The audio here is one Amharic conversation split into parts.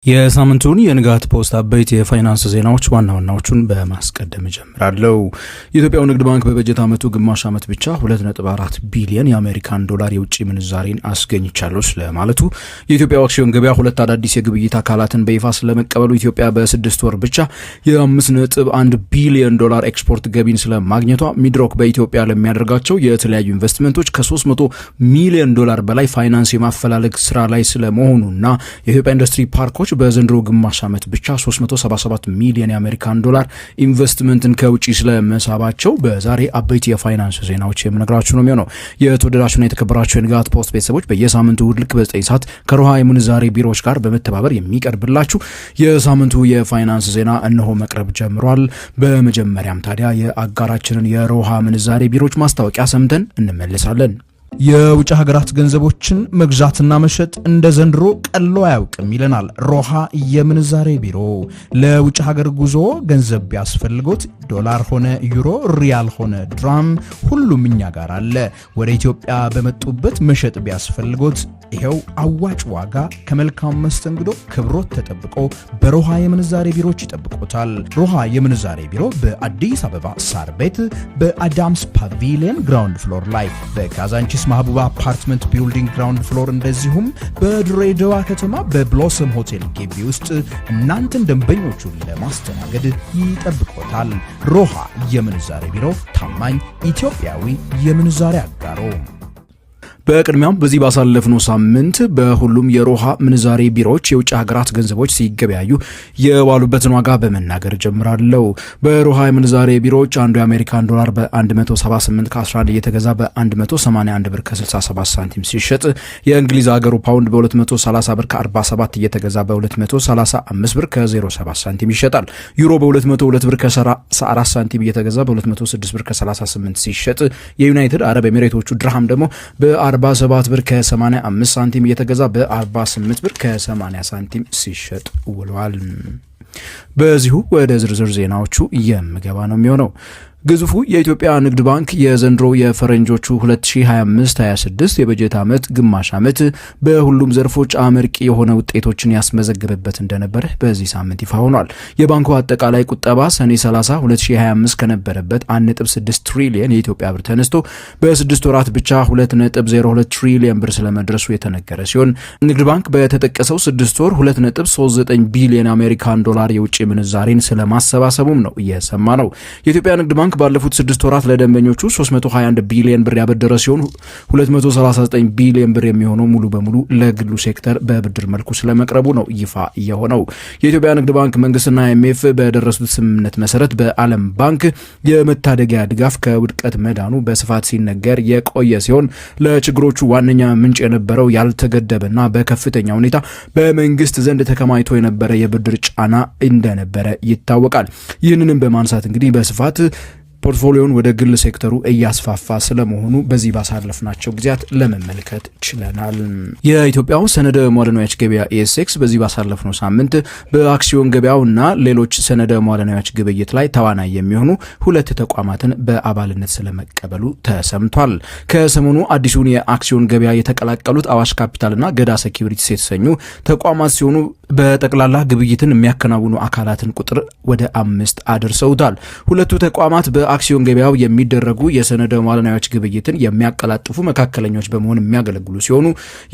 የሳምንቱን የንጋት ፖስት አበይት የፋይናንስ ዜናዎች ዋና ዋናዎቹን በማስቀደም ጀምራለሁ። የኢትዮጵያው ንግድ ባንክ በበጀት ዓመቱ ግማሽ ዓመት ብቻ 2.4 ቢሊዮን የአሜሪካን ዶላር የውጭ ምንዛሬን አስገኝቻለሁ ስለማለቱ፣ የኢትዮጵያ አክሲዮን ገበያ ሁለት አዳዲስ የግብይት አካላትን በይፋ ስለመቀበሉ፣ ኢትዮጵያ በ6 ወር ብቻ የ5.1 ቢሊዮን ዶላር ኤክስፖርት ገቢን ስለማግኘቷ፣ ሚድሮክ በኢትዮጵያ ለሚያደርጋቸው የተለያዩ ኢንቨስትመንቶች ከ300 ሚሊዮን ዶላር በላይ ፋይናንስ የማፈላለግ ስራ ላይ ስለመሆኑና የኢትዮጵያ ኢንዱስትሪ ፓርኮች በዘንድሮ ግማሽ ዓመት ብቻ 377 ሚሊዮን የአሜሪካን ዶላር ኢንቨስትመንትን ከውጪ ስለመሳባቸው በዛሬ አበይት የፋይናንስ ዜናዎች የምነግራችሁ ነው የሚሆነው። የተወደዳችሁና የተከበራችሁ የንጋት ፖስት ቤተሰቦች በየሳምንቱ እሁድ ልክ በ9 ሰዓት ከሮሃ የምንዛሬ ቢሮዎች ጋር በመተባበር የሚቀርብላችሁ የሳምንቱ የፋይናንስ ዜና እነሆ መቅረብ ጀምሯል። በመጀመሪያም ታዲያ የአጋራችንን የሮሃ ምንዛሬ ቢሮዎች ማስታወቂያ ሰምተን እንመለሳለን። የውጭ ሀገራት ገንዘቦችን መግዛትና መሸጥ እንደ ዘንድሮ ቀሎ አያውቅም ይለናል ሮሃ የምንዛሬ ቢሮ። ለውጭ ሀገር ጉዞ ገንዘብ ቢያስፈልጎት ዶላር ሆነ ዩሮ፣ ሪያል ሆነ ድራም ሁሉም እኛ ጋር አለ። ወደ ኢትዮጵያ በመጡበት መሸጥ ቢያስፈልጎት ይሄው አዋጭ ዋጋ ከመልካም መስተንግዶ ክብሮት ተጠብቆ በሮሃ የምንዛሬ ቢሮዎች ይጠብቆታል። ሮሃ የምንዛሬ ቢሮ በአዲስ አበባ ሳር ቤት በአዳምስ ፓቪሊየን ግራውንድ ፍሎር ላይ፣ በካዛንቺስ ማህቡባ አፓርትመንት ቢልዲንግ ግራውንድ ፍሎር፣ እንደዚሁም በድሬዳዋ ከተማ በብሎሰም ሆቴል ግቢ ውስጥ እናንተን ደንበኞቹን ለማስተናገድ ይጠብቆታል። ሮሃ የምንዛሬ ቢሮ ታማኝ ኢትዮጵያዊ የምንዛሬ አጋሮ። በቅድሚያም በዚህ ባሳለፍነው ሳምንት በሁሉም የሮሃ ምንዛሬ ቢሮዎች የውጭ ሀገራት ገንዘቦች ሲገበያዩ የዋሉበትን ዋጋ በመናገር ጀምራለሁ። በሮሃ የምንዛሬ ቢሮዎች አንዱ የአሜሪካን ዶላር በ178 ከ11 እየተገዛ በ181 ብር ከ67 ሳንቲም ሲሸጥ፣ የእንግሊዝ ሀገሩ ፓውንድ በ230 ብር ከ47 እየተገዛ በ235 ብር ከ07 ሳንቲም ይሸጣል። ዩሮ በ202 ብር ከ34 ሳንቲም እየተገዛ በ206 ብር ከ38 ሲሸጥ፣ የዩናይትድ አረብ ኤሚሬቶቹ ድርሃም ደግሞ በ47 ብር ከ85 ሳንቲም እየተገዛ በ48 ብር ከ80 ሳንቲም ሲሸጥ ውሏል። በዚሁ ወደ ዝርዝር ዜናዎቹ የምገባ ነው የሚሆነው። ግዙፉ የኢትዮጵያ ንግድ ባንክ የዘንድሮ የፈረንጆቹ 2025-26 የበጀት ዓመት ግማሽ ዓመት በሁሉም ዘርፎች አመርቂ የሆነ ውጤቶችን ያስመዘገበበት እንደነበረ በዚህ ሳምንት ይፋ ሆኗል። የባንኩ አጠቃላይ ቁጠባ ሰኔ 30 2025 ከነበረበት 1.6 ትሪሊየን የኢትዮጵያ ብር ተነስቶ በ6 ወራት ብቻ 2.02 ትሪሊየን ብር ስለመድረሱ የተነገረ ሲሆን ንግድ ባንክ በተጠቀሰው 6 ወር 2.39 ቢሊዮን አሜሪካን ዶላር የውጭ ምንዛሬን ስለማሰባሰቡም ነው እየሰማ ነው። የኢትዮጵያ ንግድ ባንክ ባለፉት 6 ወራት ለደንበኞቹ 321 ቢሊዮን ብር ያበደረ ሲሆን 239 ቢሊዮን ብር የሚሆነው ሙሉ በሙሉ ለግሉ ሴክተር በብድር መልኩ ስለመቅረቡ ነው ይፋ የሆነው። የኢትዮጵያ ንግድ ባንክ መንግስትና IMF በደረሱት ስምምነት መሰረት በዓለም ባንክ የመታደጊያ ድጋፍ ከውድቀት መዳኑ በስፋት ሲነገር የቆየ ሲሆን ለችግሮቹ ዋነኛ ምንጭ የነበረው ያልተገደበና በከፍተኛ ሁኔታ በመንግስት ዘንድ ተከማችቶ የነበረ የብድር ጫና እንደነበረ ይታወቃል። ይህንንም በማንሳት እንግዲህ በስፋት ፖርትፎሊዮን ወደ ግል ሴክተሩ እያስፋፋ ስለመሆኑ በዚህ ባሳለፍናቸው ጊዜያት ለመመልከት ችለናል። የኢትዮጵያው ሰነደ መዋዕለ ንዋዮች ገበያ ESX በዚህ ባሳለፍነው ሳምንት በአክሲዮን ገበያውና ሌሎች ሰነደ መዋዕለ ንዋዮች ግብይት ላይ ተዋናይ የሚሆኑ 2 ተቋማትን በአባልነት ስለመቀበሉ ተሰምቷል። ከሰሞኑ አዲሱን የአክሲዮን ገበያ የተቀላቀሉት አዋሽ ካፒታልና ገዳ ሴኩሪቲስ የተሰኙ ተቋማት ሲሆኑ በጠቅላላ ግብይትን የሚያከናውኑ አካላትን ቁጥር ወደ 5 አድርሰውታል። ሁለቱ ተቋማት በአክሲዮን ገበያው የሚደረጉ የሰነደ መዋዕለ ንዋዮች ግብይትን የሚያቀላጥፉ መካከለኞች በመሆን የሚያገለግሉ ሲሆኑ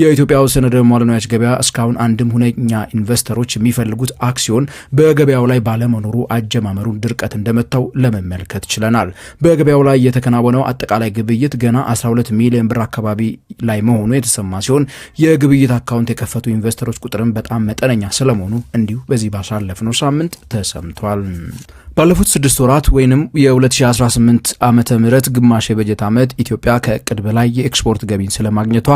የኢትዮጵያው ሰነደ መዋዕለ ንዋዮች ገበያ እስካሁን አንድም ሁነኛ ኢንቨስተሮች የሚፈልጉት አክሲዮን በገበያው ላይ ባለመኖሩ አጀማመሩን ድርቀት እንደመታው ለመመልከት ችለናል። በገበያው ላይ የተከናወነው አጠቃላይ ግብይት ገና 12 ሚሊዮን ብር አካባቢ ላይ መሆኑ የተሰማ ሲሆን የግብይት አካውንት የከፈቱ ኢንቨስተሮች ቁጥርም በጣም መጠነኛ ስለመሆኑ እንዲሁ በዚህ ባሳለፍነው ሳምንት ተሰምቷል። ባለፉት 6 ወራት ወይንም የ2018 ዓመተ ምህረት ግማሽ የበጀት ዓመት ኢትዮጵያ ከእቅድ በላይ የኤክስፖርት ገቢን ስለማግኘቷ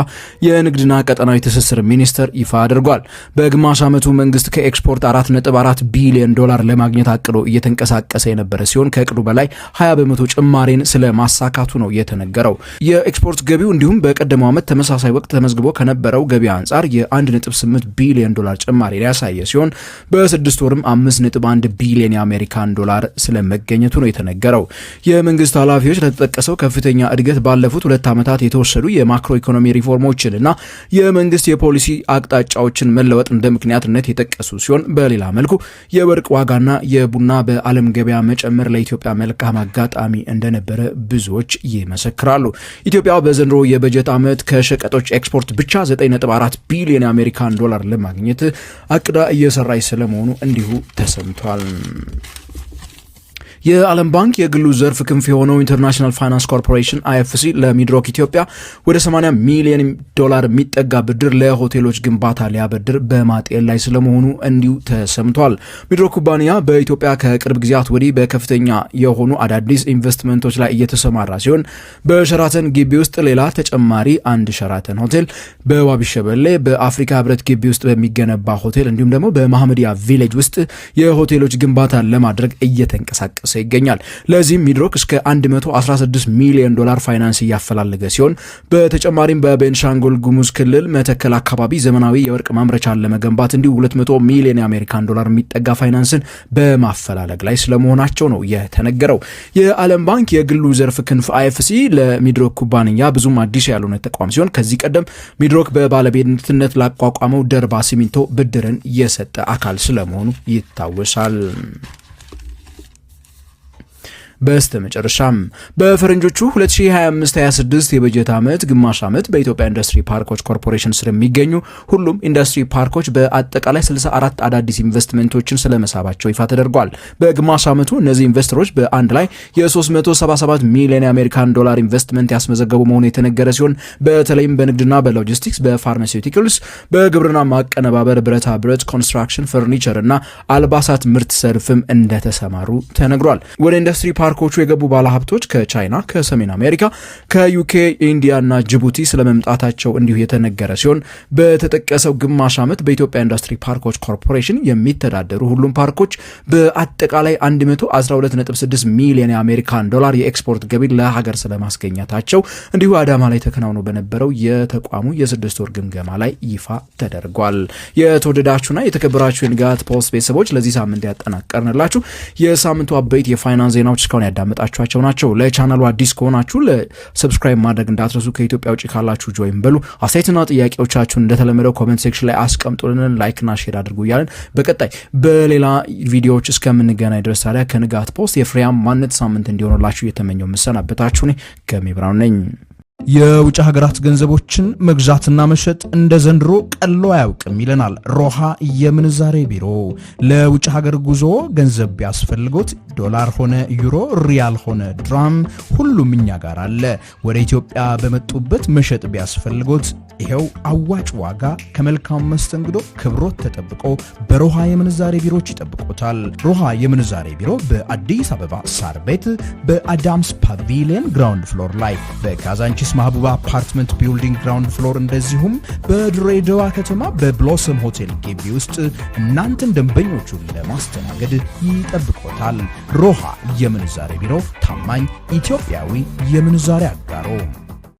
የንግድና ቀጠናዊ ትስስር ሚኒስቴር ይፋ አድርጓል። በግማሽ ዓመቱ መንግስት ከኤክስፖርት 4.4 ቢሊዮን ዶላር ለማግኘት አቅዶ እየተንቀሳቀሰ የነበረ ሲሆን ከእቅዱ በላይ 20 በመቶ ጭማሬን ስለማሳካቱ ነው የተነገረው። የኤክስፖርት ገቢው እንዲሁም በቀደመው ዓመት ተመሳሳይ ወቅት ተመዝግቦ ከነበረው ገቢ አንጻር የ1.8 ቢሊዮን ዶላር ጭማሬን ያሳየ ሲሆን በ6 ወርም 5.1 ቢሊዮን የአሜሪካን ዶላር ዶላር ስለመገኘቱ ነው የተነገረው። የመንግስት ኃላፊዎች ለተጠቀሰው ከፍተኛ እድገት ባለፉት 2 ዓመታት የተወሰዱ የማክሮ ኢኮኖሚ ሪፎርሞችንና የመንግስት የፖሊሲ አቅጣጫዎችን መለወጥ እንደ ምክንያትነት የጠቀሱ ሲሆን በሌላ መልኩ የወርቅ ዋጋና የቡና በዓለም ገበያ መጨመር ለኢትዮጵያ መልካም አጋጣሚ እንደነበረ ብዙዎች ይመሰክራሉ። ኢትዮጵያ በዘንድሮ የበጀት ዓመት ከሸቀጦች ኤክስፖርት ብቻ 9.4 ቢሊዮን የአሜሪካን ዶላር ለማግኘት አቅዳ እየሰራች ስለመሆኑ እንዲሁ ተሰምቷል። የዓለም ባንክ የግሉ ዘርፍ ክንፍ የሆነው ኢንተርናሽናል ፋይናንስ ኮርፖሬሽን አይኤፍሲ ለሚድሮክ ኢትዮጵያ ወደ 80 ሚሊዮን ዶላር የሚጠጋ ብድር ለሆቴሎች ግንባታ ሊያበድር በማጤን ላይ ስለመሆኑ እንዲሁ ተሰምቷል። ሚድሮክ ኩባንያ በኢትዮጵያ ከቅርብ ጊዜያት ወዲህ በከፍተኛ የሆኑ አዳዲስ ኢንቨስትመንቶች ላይ እየተሰማራ ሲሆን በሸራተን ግቢ ውስጥ ሌላ ተጨማሪ አንድ ሸራተን ሆቴል፣ በዋቢ ሸበሌ በአፍሪካ ህብረት ግቢ ውስጥ በሚገነባ ሆቴል እንዲሁም ደግሞ በማህመዲያ ቪሌጅ ውስጥ የሆቴሎች ግንባታን ለማድረግ እየተንቀሳቀሰ ይገኛል። ለዚህም ሚድሮክ እስከ 116 ሚሊዮን ዶላር ፋይናንስ እያፈላለገ ሲሆን በተጨማሪም በቤንሻንጉል ጉሙዝ ክልል መተከል አካባቢ ዘመናዊ የወርቅ ማምረቻን ለመገንባት እንዲሁ 200 ሚሊዮን የአሜሪካን ዶላር የሚጠጋ ፋይናንስን በማፈላለግ ላይ ስለመሆናቸው ነው የተነገረው። የዓለም ባንክ የግሉ ዘርፍ ክንፍ አይኤፍሲ ለሚድሮክ ኩባንያ ብዙም አዲስ ያልሆነ ተቋም ሲሆን ከዚህ ቀደም ሚድሮክ በባለቤትነት ላቋቋመው ደርባ ሲሚንቶ ብድርን የሰጠ አካል ስለመሆኑ ይታወሳል። በስተመጨረሻም በፈረንጆቹ 2025-26 የበጀት ዓመት ግማሽ ዓመት በኢትዮጵያ ኢንዱስትሪ ፓርኮች ኮርፖሬሽን ስር የሚገኙ ሁሉም ኢንዱስትሪ ፓርኮች በአጠቃላይ 64 አዳዲስ ኢንቨስትመንቶችን ስለመሳባቸው ይፋ ተደርጓል። በግማሽ ዓመቱ እነዚህ ኢንቨስተሮች በአንድ ላይ የ377 ሚሊዮን የአሜሪካን ዶላር ኢንቨስትመንት ያስመዘገቡ መሆኑ የተነገረ ሲሆን በተለይም በንግድና በሎጂስቲክስ፣ በፋርማሲውቲካልስ፣ በግብርና ማቀነባበር፣ ብረታ ብረት፣ ኮንስትራክሽን፣ ፈርኒቸር እና አልባሳት ምርት ዘርፍም እንደተሰማሩ ተነግሯል። ወደ ኢንዱስትሪ ፓርኮቹ የገቡ ባለሀብቶች ከቻይና፣ ከሰሜን አሜሪካ፣ ከዩኬ፣ ኢንዲያ እና ጅቡቲ ስለመምጣታቸው እንዲሁ የተነገረ ሲሆን በተጠቀሰው ግማሽ ዓመት በኢትዮጵያ ኢንዱስትሪ ፓርኮች ኮርፖሬሽን የሚተዳደሩ ሁሉም ፓርኮች በአጠቃላይ 112.6 ሚሊዮን የአሜሪካን ዶላር የኤክስፖርት ገቢ ለሀገር ስለማስገኘታቸው እንዲሁ አዳማ ላይ ተከናውኖ በነበረው የተቋሙ የ6 ወር ግምገማ ላይ ይፋ ተደርጓል። የተወደዳችሁና የተከበራችሁ የንጋት ፖስት ቤተሰቦች ለዚህ ሳምንት ያጠናቀርንላችሁ የሳምንቱ አበይት የፋይናንስ ዜናዎች እስካሁን ያዳመጣችኋቸው ናቸው። ለቻናሉ አዲስ ከሆናችሁ ለሰብስክራይብ ማድረግ እንዳትረሱ። ከኢትዮጵያ ውጪ ካላችሁ ጆይን በሉ። አስተያየትና ጥያቄዎቻችሁን እንደተለመደው ኮሜንት ሴክሽን ላይ አስቀምጡልን። ላይክና ሼር አድርጉ እያልን በቀጣይ በሌላ ቪዲዮዎች እስከምንገናኝ ድረስ ታዲያ ከንጋት ፖስት የፍሬያማነት ሳምንት እንዲሆንላችሁ እየተመኘው መሰናበታችሁ ነኝ። ገሜ ብራውን ነኝ። የውጭ ሀገራት ገንዘቦችን መግዛትና መሸጥ እንደ ዘንድሮ ቀሎ አያውቅም ይለናል ሮሃ የምንዛሬ ቢሮ። ለውጭ ሀገር ጉዞ ገንዘብ ቢያስፈልጎት ዶላር ሆነ ዩሮ፣ ሪያል ሆነ ድራም ሁሉም እኛ ጋር አለ። ወደ ኢትዮጵያ በመጡበት መሸጥ ቢያስፈልጎት ይሄው አዋጭ ዋጋ ከመልካም መስተንግዶ ክብሮት ተጠብቆ በሮሃ የምንዛሬ ቢሮች ይጠብቆታል። ሮሃ የምንዛሬ ቢሮ በአዲስ አበባ ሳር ቤት በአዳምስ ፓቪሊየን ግራውንድ ፍሎር ላይ፣ በካዛንቺስ ማህቡባ አፓርትመንት ቢልዲንግ ግራውንድ ፍሎር እንደዚሁም በድሬዳዋ ከተማ በብሎሰም ሆቴል ግቢ ውስጥ እናንተን ደንበኞቹን ለማስተናገድ ይጠብቆታል። ሮሃ የምንዛሬ ቢሮ ታማኝ ኢትዮጵያዊ የምንዛሬ አጋሮ